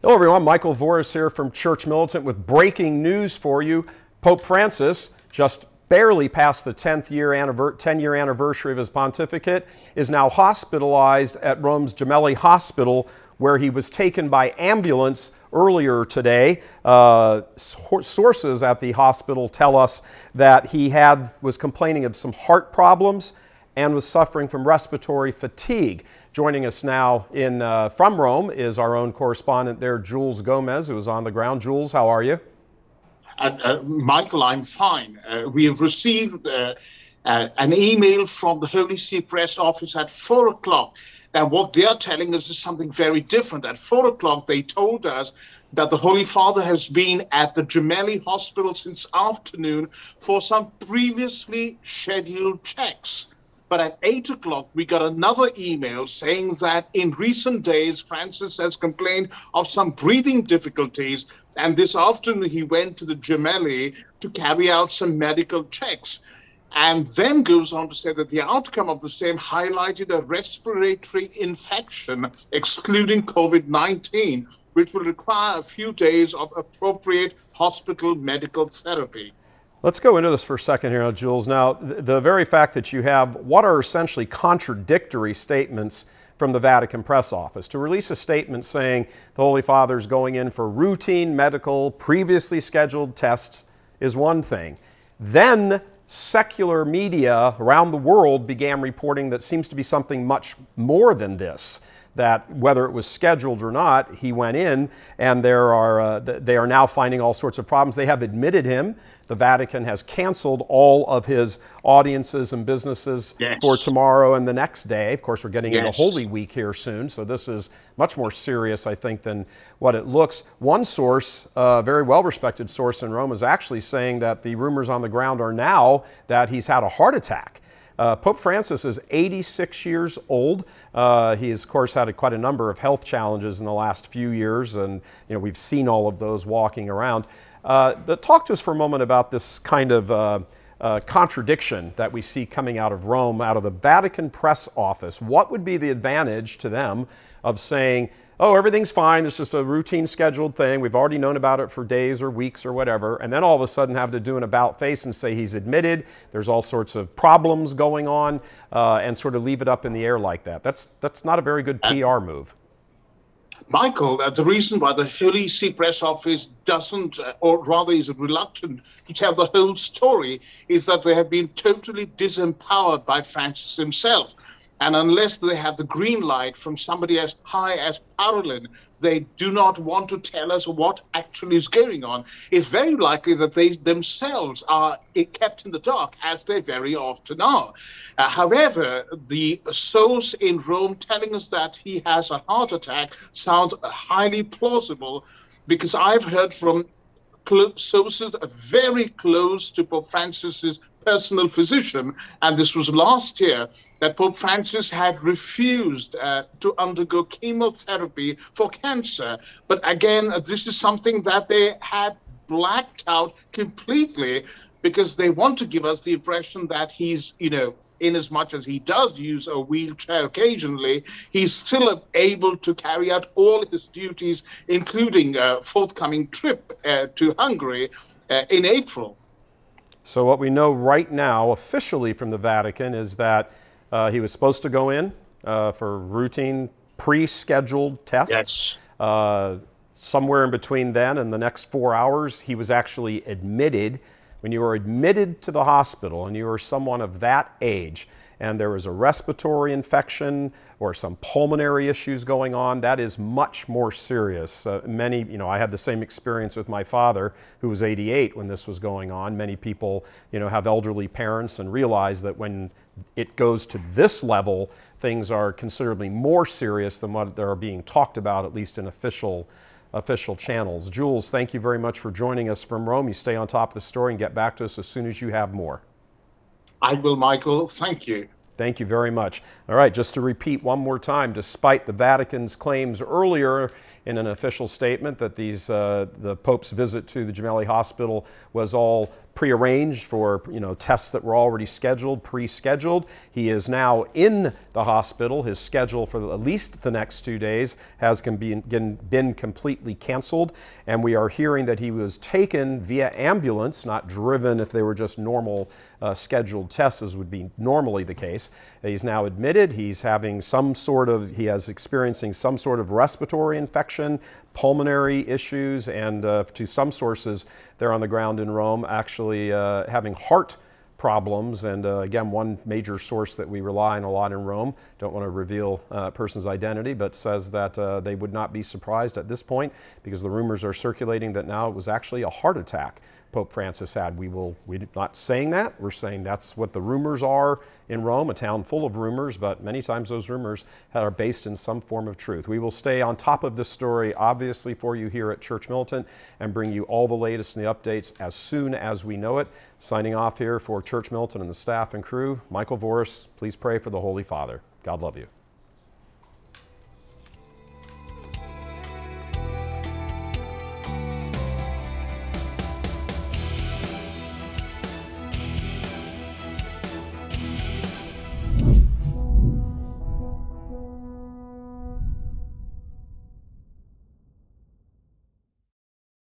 Hello everyone, Michael Voris here from Church Militant with breaking news for you. Pope Francis, just barely past the 10-year anniversary of his pontificate, is now hospitalized at Rome's Gemelli Hospital, where he was taken by ambulance earlier today. Sources at the hospital tell us that he was complaining of some heart problems and was suffering from respiratory fatigue. Joining us now from Rome is our own correspondent there, Jules Gomez, who is on the ground. Jules, how are you? Michael, I'm fine. We have received an email from the Holy See Press Office at 4 o'clock. And what they are telling us is something very different. At 4 o'clock, they told us that the Holy Father has been at the Gemelli Hospital since afternoon for some previously scheduled checks. But at 8 o'clock, we got another email saying that in recent days, Francis has complained of some breathing difficulties. And this afternoon, he went to the Gemelli to carry out some medical checks. And then goes on to say that the outcome of the same highlighted a respiratory infection, excluding COVID-19, which will require a few days of appropriate hospital medical therapy. Let's go into this for a second here, Jules. Now, the very fact that you have what are essentially contradictory statements from the Vatican press office. To release a statement saying the Holy Father is going in for routine medical, previously scheduled tests is one thing. Then secular media around the world began reporting that seems to be something much more than this, that whether it was scheduled or not, he went in, and they are now finding all sorts of problems. They have admitted him. The Vatican has canceled all of his audiences and businesses for tomorrow and the next day. Of course, we're getting into Holy Week here soon, so this is much more serious, I think, than what it looks. One source, a very well-respected source in Rome, is actually saying that the rumors on the ground are now that he's had a heart attack. Pope Francis is 86 years old. He has, of course, had quite a number of health challenges in the last few years, and we've seen all of those walking around. But talk to us for a moment about this kind of contradiction that we see coming out of Rome, out of the Vatican press office. What would be the advantage to them of saying, oh, everything's fine, it's just a routine scheduled thing, we've already known about it for days or weeks or whatever, and then all of a sudden have to do an about-face and say he's admitted, there's all sorts of problems going on, and sort of leave it up in the air like that. That's not a very good PR move. Michael, the reason why the Holy See Press Office doesn't, or rather is reluctant to tell the whole story, is that they have been totally disempowered by Francis himself. And unless they have the green light from somebody as high as Parolin, they do not want to tell us what actually is going on. It's very likely that they themselves are kept in the dark, as they very often are. However, the source in Rome telling us that he has a heart attack sounds highly plausible, because I've heard from sources very close to Pope Francis's personal physician, and this was last year, that Pope Francis had refused to undergo chemotherapy for cancer. But again, this is something that they have blacked out completely, because they want to give us the impression that he's, in as much as he does use a wheelchair occasionally, he's still able to carry out all his duties, including a forthcoming trip to Hungary in April. So what we know right now officially from the Vatican is that he was supposed to go in for routine pre-scheduled tests. Somewhere in between then and the next 4 hours, he was actually admitted. When you are admitted to the hospital and you are someone of that age and there is a respiratory infection or some pulmonary issues going on, that is much more serious. I had the same experience with my father, who was 88 when this was going on. Many people, have elderly parents and realize that when it goes to this level, things are considerably more serious than what are being talked about, at least in official channels. Jules, thank you very much for joining us from Rome. You stay on top of the story and get back to us as soon as you have more. I will, Michael. Thank you. Thank you very much. All right, just to repeat one more time, despite the Vatican's claims earlier in an official statement that the Pope's visit to the Gemelli Hospital was all prearranged for tests that were already scheduled, pre-scheduled. He is now in the hospital. His schedule for at least the next 2 days has been completely canceled, and we are hearing that he was taken via ambulance, not driven if they were just normal scheduled tests as would be normally the case. He's now admitted. He's having he is experiencing some sort of respiratory infection, pulmonary issues, and to some sources there on the ground in Rome, actually having heart problems. And again, one major source that we rely on a lot in Rome, don't want to reveal a person's identity, but says that they would not be surprised at this point, because the rumors are circulating that now it was actually a heart attack Pope Francis had. We're not saying that. We're saying that's what the rumors are in Rome, a town full of rumors, but many times those rumors are based in some form of truth. We will stay on top of this story, obviously, for you here at Church Militant, and bring you all the latest and the updates as soon as we know it. Signing off here for Church Militant and the staff and crew, Michael Voris, please pray for the Holy Father. God love you.